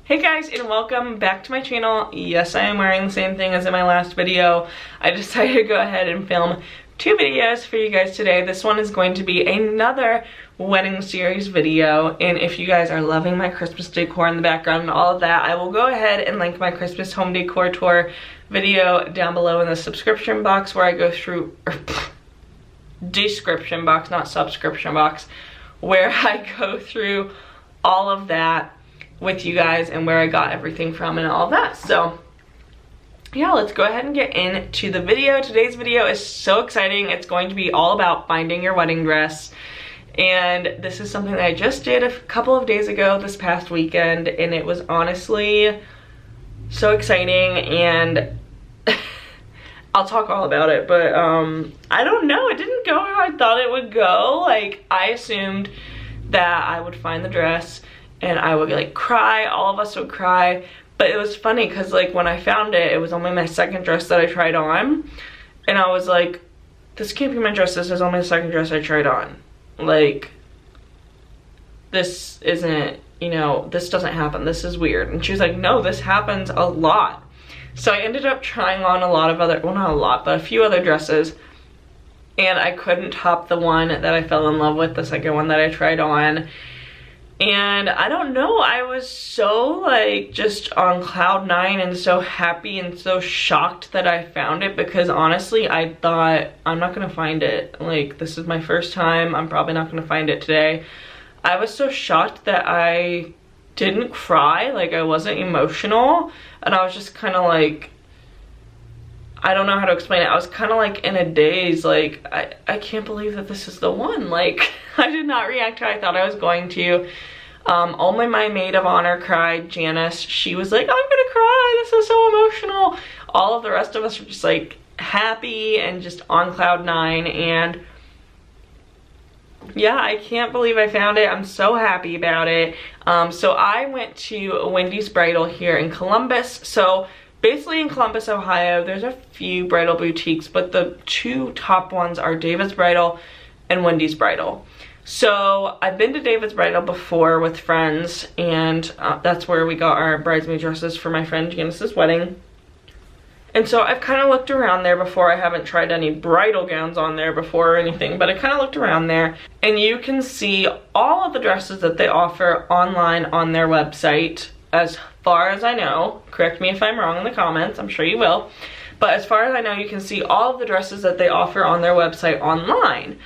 Hey guys, and welcome back to my channel. Yes, I am wearing the same thing as in my last video. I decided to go ahead and film two videos for you guys today. This one is going to be another wedding series video, and if you guys are loving my Christmas decor in the background and all of that, I will go ahead and link my Christmas home decor tour video down below in the subscription box, where I go through, description box, not subscription box, where I go through all of that with you guys and where I got everything from and all of that. So yeah, let's go ahead and get into the video. Today's video is so exciting. It's going to be all about finding your wedding dress, and this is something that I just did a couple of days ago this past weekend, and it was honestly so exciting, and I'll talk all about it, but I don't know, it didn't go how I thought it would go. Like, I assumed that I would find the dress and I would like cry, all of us would cry, but it was funny because like when I found it, it was only my second dress that I tried on, and I was like, this can't be my dress, this is only the second dress I tried on. Like, this isn't, you know, this doesn't happen, this is weird. And she was like, no, this happens a lot. So I ended up trying on a lot of other, well, not a lot, but a few other dresses, and I couldn't top the one that I fell in love with, the second one that I tried on. And I don't know, I was so like just on cloud nine and so happy and so shocked that I found it, because honestly I thought, I'm not gonna find it. Like, this is my first time, I'm probably not gonna find it today. I was so shocked that I didn't cry, like I wasn't emotional, and I was just kind of like, I don't know how to explain it. I was kind of like in a daze, like I can't believe that this is the one. Like, I did not react how I thought I was going to. Only my maid of honor cried, Janice. She was like, I'm gonna cry, this is so emotional. All of the rest of us were just like happy and just on cloud nine, and yeah, I can't believe I found it. I'm so happy about it. So I went to Wendy's Bridal here in Columbus. So basically in Columbus, Ohio, there's a few bridal boutiques, but the two top ones are David's Bridal and Wendy's Bridal. So I've been to David's Bridal before with friends, and that's where we got our bridesmaid dresses for my friend Janice's wedding. And so I've kind of looked around there before. I haven't tried any bridal gowns on there before or anything, but I kind of looked around there, and you can see all of the dresses that they offer online on their website. As far as I know, correct me if I'm wrong in the comments, I'm sure you will, but as far as I know, you can see all of the dresses that they offer on their website online.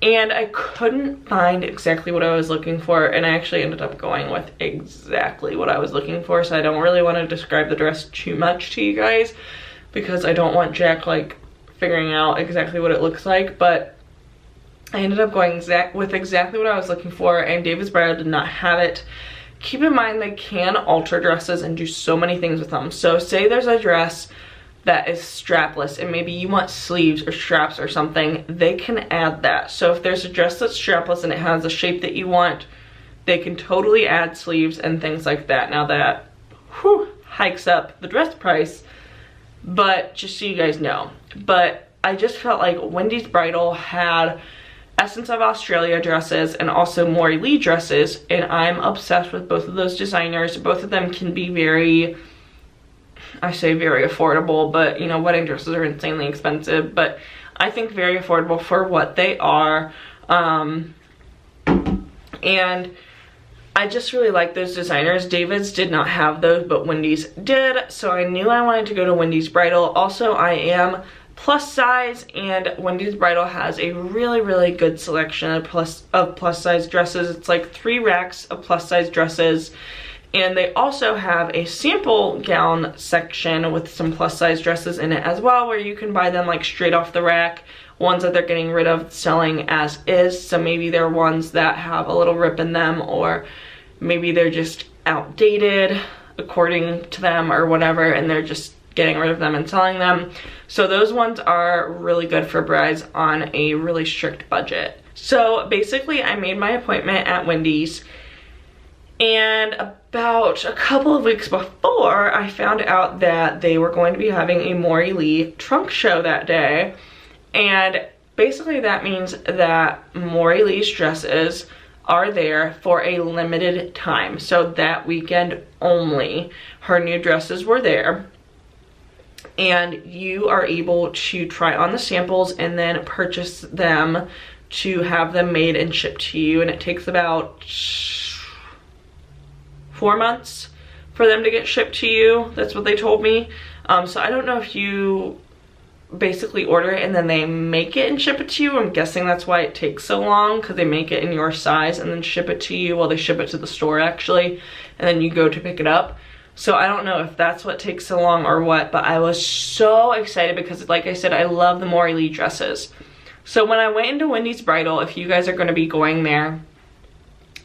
And I couldn't find exactly what I was looking for, and I actually ended up going with exactly what I was looking for, so I don't really want to describe the dress too much to you guys, because I don't want Jack like figuring out exactly what it looks like. But I ended up going with exactly what I was looking for, and David's Bridal did not have it. Keep in mind, they can alter dresses and do so many things with them. So say there's a dress that is strapless and maybe you want sleeves or straps or something, they can add that. So if there's a dress that's strapless and it has the shape that you want, they can totally add sleeves and things like that. Now that hikes up the dress price, but just so you guys know. But I just felt like Wendy's Bridal had Essence of Australia dresses and also Maury Lee dresses, and I'm obsessed with both of those designers. Both of them can be very, I say very affordable, but you know, wedding dresses are insanely expensive, but I think very affordable for what they are. And I just really like those designers. David's did not have those, but Wendy's did, so I knew I wanted to go to Wendy's Bridal. Also, I am plus size, and Wendy's Bridal has a really good selection of plus size dresses. It's like 3 racks of plus size dresses, and they also have a sample gown section with some plus size dresses in it as well, where you can buy them like straight off the rack, ones that they're getting rid of selling as is. So maybe they're ones that have a little rip in them, or maybe they're just outdated according to them or whatever, and they're just getting rid of them and selling them. So those ones are really good for brides on a really strict budget. So basically I made my appointment at Wendy's, and about a couple of weeks before, I found out that they were going to be having a Maury Lee trunk show that day. And basically that means that Maury Lee's dresses are there for a limited time. So that weekend only, her new dresses were there. And you are able to try on the samples and then purchase them to have them made and shipped to you. And it takes about 4 months for them to get shipped to you. That's what they told me. So I don't know if you basically order it and then they make it and ship it to you. I'm guessing that's why it takes so long, because they make it in your size and then ship it to you. Well, they ship it to the store actually, and then you go to pick it up. So I don't know if that's what takes so long or what, but I was so excited because, like I said, I love the Maury Lee dresses. So when I went into Wendy's Bridal, if you guys are going to be going there,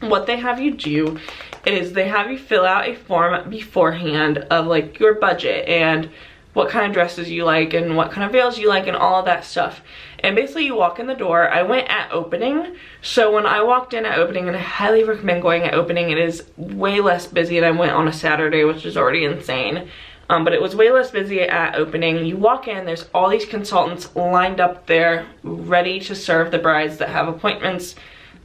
what they have you do is they have you fill out a form beforehand of like your budget and what kind of dresses you like and what kind of veils you like and all of that stuff. And basically you walk in the door. I went at opening. So when I walked in at opening, and I highly recommend going at opening, it is way less busy, and I went on a Saturday, which is already insane. But it was way less busy at opening. You walk in, there's all these consultants lined up there ready to serve the brides that have appointments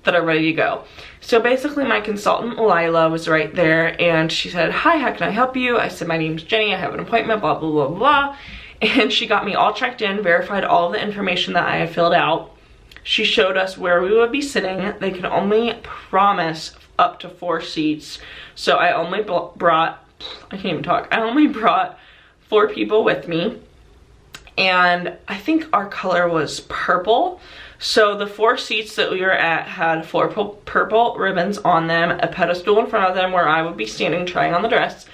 that are ready to go. So basically my consultant Lila was right there, and she said, "Hi, how can I help you?" I said, "My name's Jenny, I have an appointment, blah, blah, blah, blah." And she got me all checked in, verified all the information that I had filled out. She showed us where we would be sitting. They could only promise up to 4 seats. So I only brought, I can't even talk. I only brought 4 people with me. And I think our color was purple. So the 4 seats that we were at had 4 purple ribbons on them, a pedestal in front of them where I would be standing trying on the dress.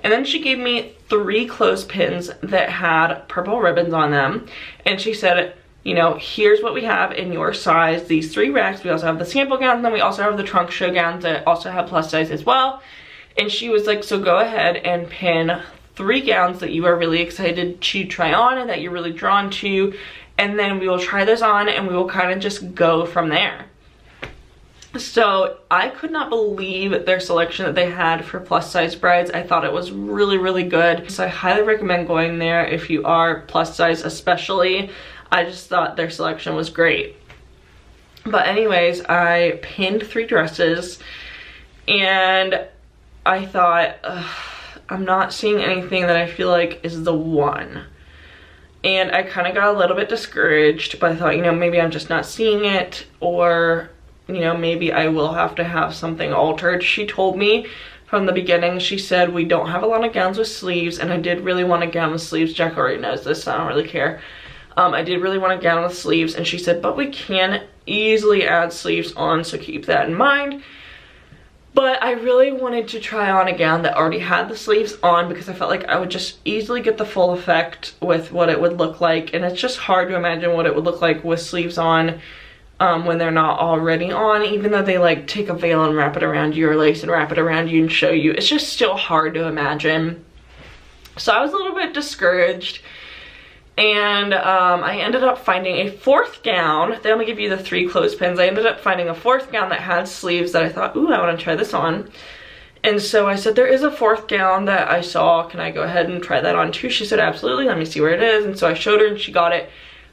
And then she gave me 3 clothespins that had purple ribbons on them. And she said, you know, here's what we have in your size, these 3 racks. We also have the sample gowns, and then we also have the trunk show gowns that also have plus size as well. And she was like, so go ahead and pin 3 gowns that you are really excited to try on and that you're really drawn to. And then we will try this on and we will kind of just go from there. So I could not believe their selection that they had for plus size brides. I thought it was really, really good. So I highly recommend going there if you are plus size especially. I just thought their selection was great. But anyways, I pinned 3 dresses and I thought, I'm not seeing anything that I feel like is the one. And I kind of got a little bit discouraged, but I thought, you know, maybe I'm just not seeing it, or, you know, maybe I will have to have something altered. She told me from the beginning, she said, we don't have a lot of gowns with sleeves, and I did really want a gown with sleeves. Jack already knows this, so I don't really care. I did really want a gown with sleeves, and she said, but we can easily add sleeves on, so keep that in mind. But I really wanted to try on a gown that already had the sleeves on, because I felt like I would just easily get the full effect with what it would look like. And it's just hard to imagine what it would look like with sleeves on when they're not already on, even though they like take a veil and wrap it around you, or lace and wrap it around you and show you. It's just still hard to imagine. So I was a little bit discouraged. And I ended up finding a 4th gown. They only give you the 3 clothespins. I ended up finding a 4th gown that had sleeves that I thought, ooh, I want to try this on. And so I said, there is a 4th gown that I saw. Can I go ahead and try that on too? She said, absolutely. Let me see where it is. And so I showed her and she got it,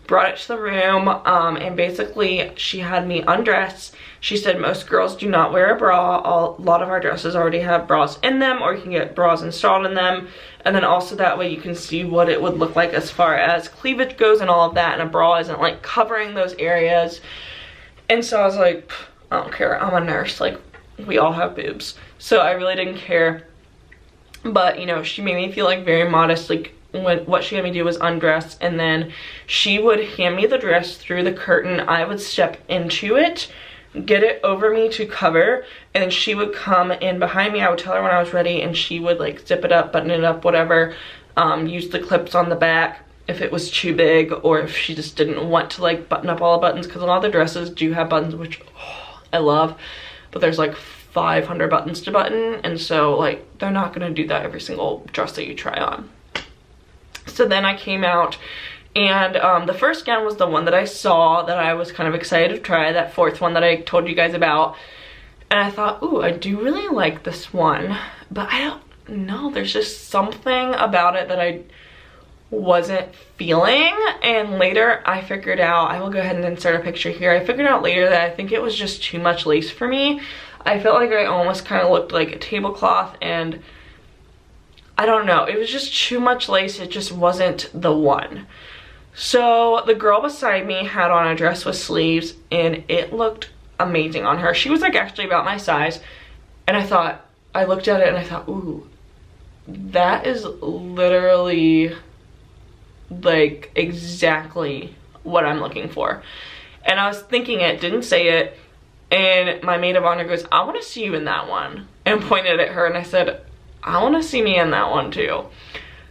brought it to the room. And basically she had me undress. She said most girls do not wear a bra. A lot of our dresses already have bras in them, or you can get bras installed in them. And then also that way you can see what it would look like as far as cleavage goes and all of that. And a bra isn't like covering those areas. And so I was like, I don't care. I'm a nurse. Like, we all have boobs. So I really didn't care. But, you know, she made me feel like very modest. Like, what she had me do was undress, and then she would hand me the dress through the curtain. I would step into it, get it over me to cover, and then she would come in behind me. I would tell her when I was ready, and she would like zip it up, button it up, whatever, use the clips on the back if it was too big, or if she just didn't want to like button up all the buttons, because a lot of the dresses do have buttons, which I love, but there's like 500 buttons to button, and so like they're not gonna do that every single dress that you try on. So then I came out, and the first gown was the one that I saw that I was kind of excited to try, that 4th one that I told you guys about. And I thought, ooh, I do really like this one, but I don't know, there's just something about it that I wasn't feeling. And later I figured out, I will go ahead and insert a picture here, I figured out later that I think it was just too much lace for me. I felt like I almost kind of looked like a tablecloth, and I don't know, it was just too much lace. It just wasn't the one. So the girl beside me had on a dress with sleeves, and it looked amazing on her. She was like actually about my size, and I looked at it and I thought, ooh, that is literally like exactly what I'm looking for. And I was thinking it, didn't say it, and my maid of honor goes, I want to see you in that one, and pointed at her, and I said, I want to see me in that one too.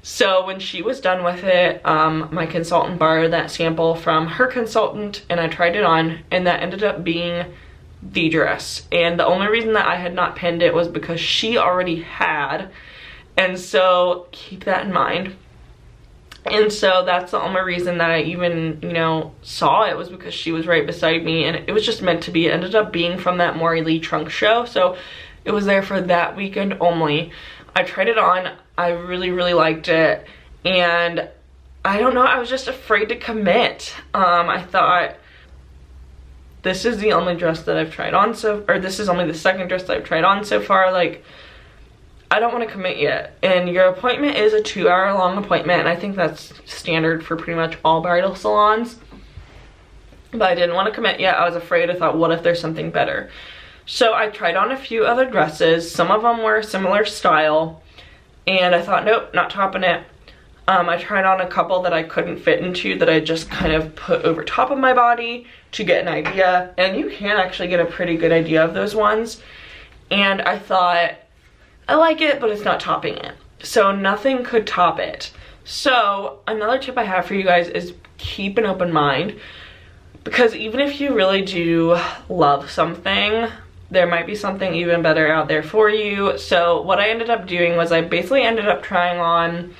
So when she was done with it, my consultant borrowed that sample from her consultant, and I tried it on, and that ended up being the dress. And the only reason that I had not pinned it was because she already had, and so keep that in mind. And so that's the only reason that I even, you know, saw it, was because she was right beside me, and it was just meant to be. It ended up being from that Maury Lee trunk show, so it was there for that weekend only. I tried it on, I really, really liked it, and I don't know, I was just afraid to commit. I thought, this is the only dress that I've tried on this is only the second dress that I've tried on so far, like, I don't want to commit yet. And your appointment is a 2-hour long appointment, and I think that's standard for pretty much all bridal salons. But I didn't want to commit yet. I was afraid. I thought, what if there's something better? So I tried on a few other dresses. Some of them were similar style, and I thought, nope, not topping it. I tried on a couple that I couldn't fit into, that I just kind of put over top of my body to get an idea, and you can actually get a pretty good idea of those ones. And I thought, I like it, but it's not topping it. So nothing could top it. So another tip I have for you guys is keep an open mind, because even if you really do love something, there might be something even better out there for you. So what I ended up doing was I basically ended up trying on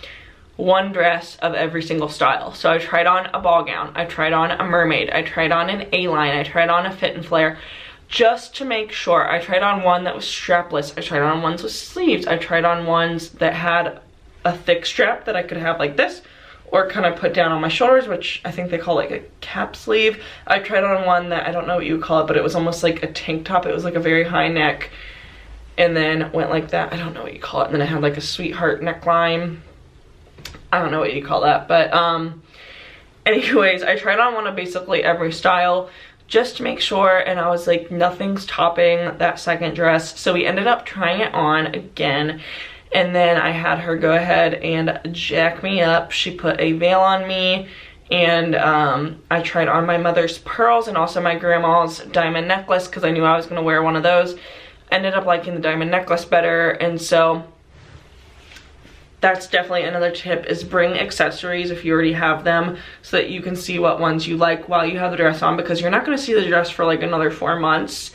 one dress of every single style. So I tried on a ball gown, I tried on a mermaid, I tried on an A-line, I tried on a fit and flare, just to make sure. I tried on one that was strapless, I tried on ones with sleeves, I tried on ones that had a thick strap that I could have like this, or kind of put down on my shoulders, which I think they call like a cap sleeve. I tried on one that, I don't know what you would call it, but it was almost like a tank top. It was like a very high neck, and then went like that. I don't know what you call it. And then it had like a sweetheart neckline. I don't know what you call that, but anyways, I tried on one of basically every style just to make sure, and I was like, nothing's topping that second dress. So we ended up trying it on again, and then I had her go ahead and jack me up. She put a veil on me, and I tried on my mother's pearls and also my grandma's diamond necklace, because I knew I was going to wear one of those. Ended up liking the diamond necklace better, and so that's definitely another tip, is bring accessories if you already have them, so that you can see what ones you like while you have the dress on, because you're not going to see the dress for like another 4 months.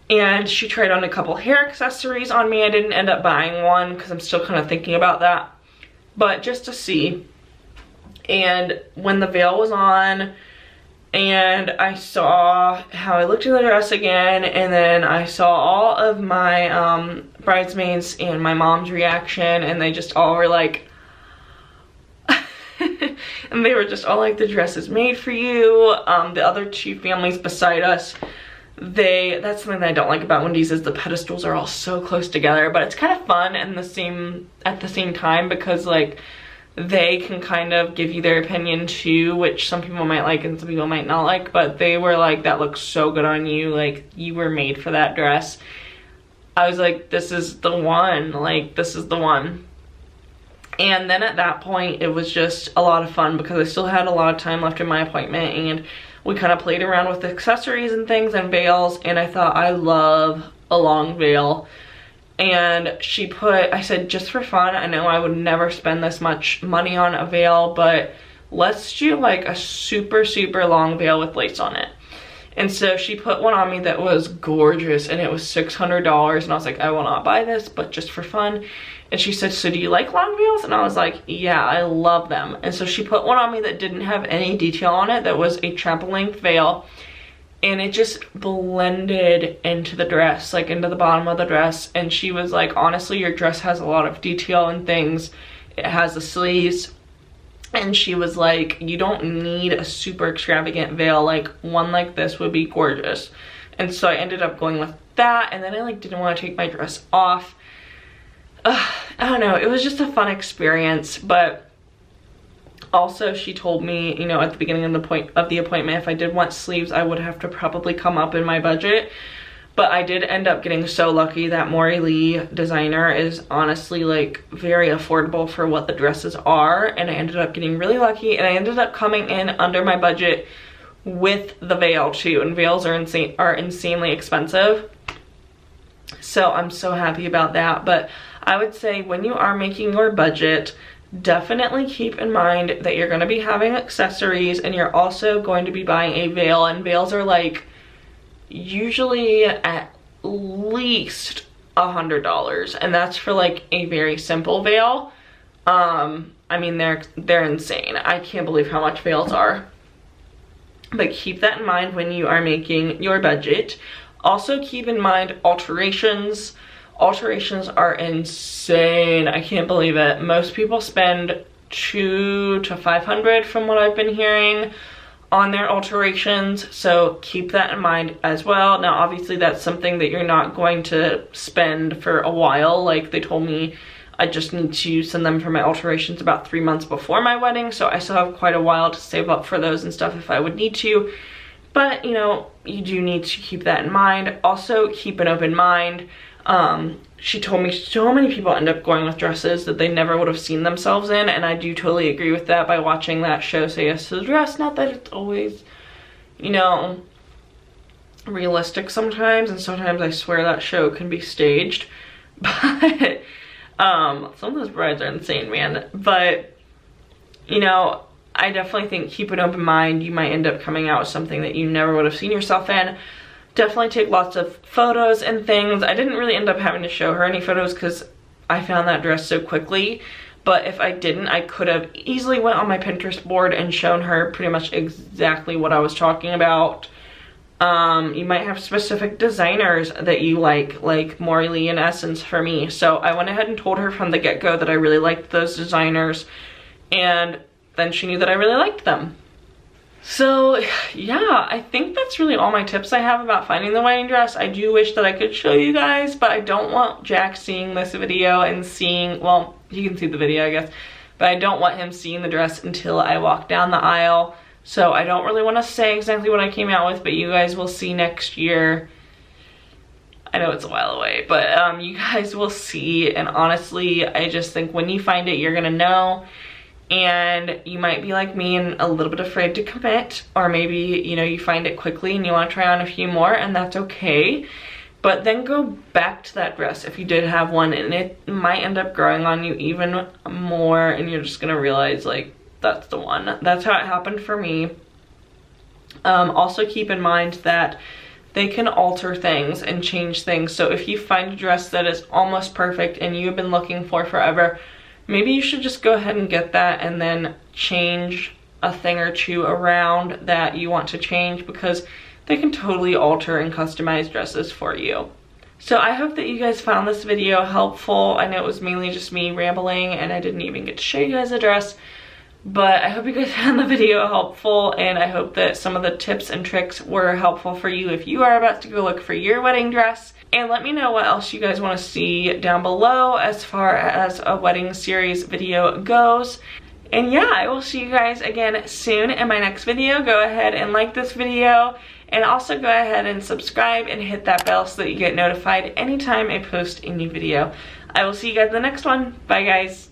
And she tried on a couple hair accessories on me. I didn't end up buying one because I'm still kind of thinking about that, but just to see. And when the veil was on and I saw how I looked in the dress again, and then I saw all of my bridesmaids and my mom's reaction, and they just all were like, and they were just all like, the dress is made for you. The other two families beside us, that's something that I don't like about Wendy's, is the pedestals are all so close together, but it's kind of fun and at the same time, because like they can kind of give you their opinion too, which some people might like and some people might not like, but they were like, that looks so good on you, like you were made for that dress. I was like, this is the one, like this is the one. And then at that point it was just a lot of fun, because I still had a lot of time left in my appointment, and we kind of played around with accessories and things and veils, and I thought, I love a long veil. And I said, just for fun, I know I would never spend this much money on a veil, but let's do like a super, super long veil with lace on it. And so she put one on me that was gorgeous, and it was $600, and I was like, I will not buy this, but just for fun. And she said, so do you like long veils? And I was like, yeah, I love them. And so she put one on me that didn't have any detail on it, that was a treble length veil, and it just blended into the dress, like into the bottom of the dress. And she was like, honestly, your dress has a lot of detail and things. It has the sleeves, And she was like, you don't need a super extravagant veil, like one like this would be gorgeous. And so I ended up going with that, and then I like didn't want to take my dress off. I don't know, it was just a fun experience. But also she told me, you know, at the beginning of the appointment, if I did want sleeves, I would have to probably come up in my budget. But I did end up getting so lucky that Maury Lee designer is honestly like very affordable for what the dresses are, and I ended up getting really lucky, and I ended up coming in under my budget with the veil too, and veils are insanely expensive. So I'm so happy about that. But I would say when you are making your budget, definitely keep in mind that you're going to be having accessories, and you're also going to be buying a veil, and veils are like usually at least $100, and that's for like a very simple veil. I mean, they're insane. I can't believe how much veils are. But keep that in mind when you are making your budget. Also keep in mind alterations. Alterations are insane. I can't believe it. Most people spend $200 to $500 from what I've been hearing on their alterations, so keep that in mind as well. Now obviously that's something that you're not going to spend for a while. Like they told me I just need to send them for my alterations about 3 months before my wedding, so I still have quite a while to save up for those and stuff if I would need to. But you know, you do need to keep that in mind. Also keep an open mind. She told me so many people end up going with dresses that they never would have seen themselves in, and I do totally agree with that by watching that show, Say Yes to the Dress. Not that it's always, you know, realistic sometimes, and sometimes I swear that show can be staged, but some of those brides are insane, man. But you know, I definitely think keep an open mind. You might end up coming out with something that you never would have seen yourself in. Definitely take lots of photos and things. I didn't really end up having to show her any photos because I found that dress so quickly. But if I didn't, I could have easily went on my Pinterest board and shown her pretty much exactly what I was talking about. You might have specific designers that you like Maury Lee and Essence for me. So I went ahead and told her from the get-go that I really liked those designers, and then she knew that I really liked them. So yeah, I think that's really all my tips I have about finding the wedding dress. I do wish that I could show you guys, but I don't want Jack seeing this video and seeing, well, he can see the video I guess, but I don't want him seeing the dress until I walk down the aisle. So I don't really want to say exactly what I came out with, but you guys will see next year. I know it's a while away, but you guys will see, and honestly, I just think when you find it, you're gonna know. And you might be like me and a little bit afraid to commit, or maybe, you know, you find it quickly and you want to try on a few more, and that's okay. But then go back to that dress if you did have one, and it might end up growing on you even more, and you're just gonna realize like that's the one. That's how it happened for me. Also keep in mind that they can alter things and change things. So if you find a dress that is almost perfect and you've been looking for forever, maybe you should just go ahead and get that and then change a thing or two around that you want to change, because they can totally alter and customize dresses for you. So I hope that you guys found this video helpful. I know it was mainly just me rambling and I didn't even get to show you guys the dress, but I hope you guys found the video helpful, and I hope that some of the tips and tricks were helpful for you if you are about to go look for your wedding dress. And let me know what else you guys want to see down below as far as a wedding series video goes. And yeah, I will see you guys again soon in my next video. Go ahead and like this video, and also go ahead and subscribe and hit that bell so that you get notified anytime I post a new video. I will see you guys in the next one. Bye guys.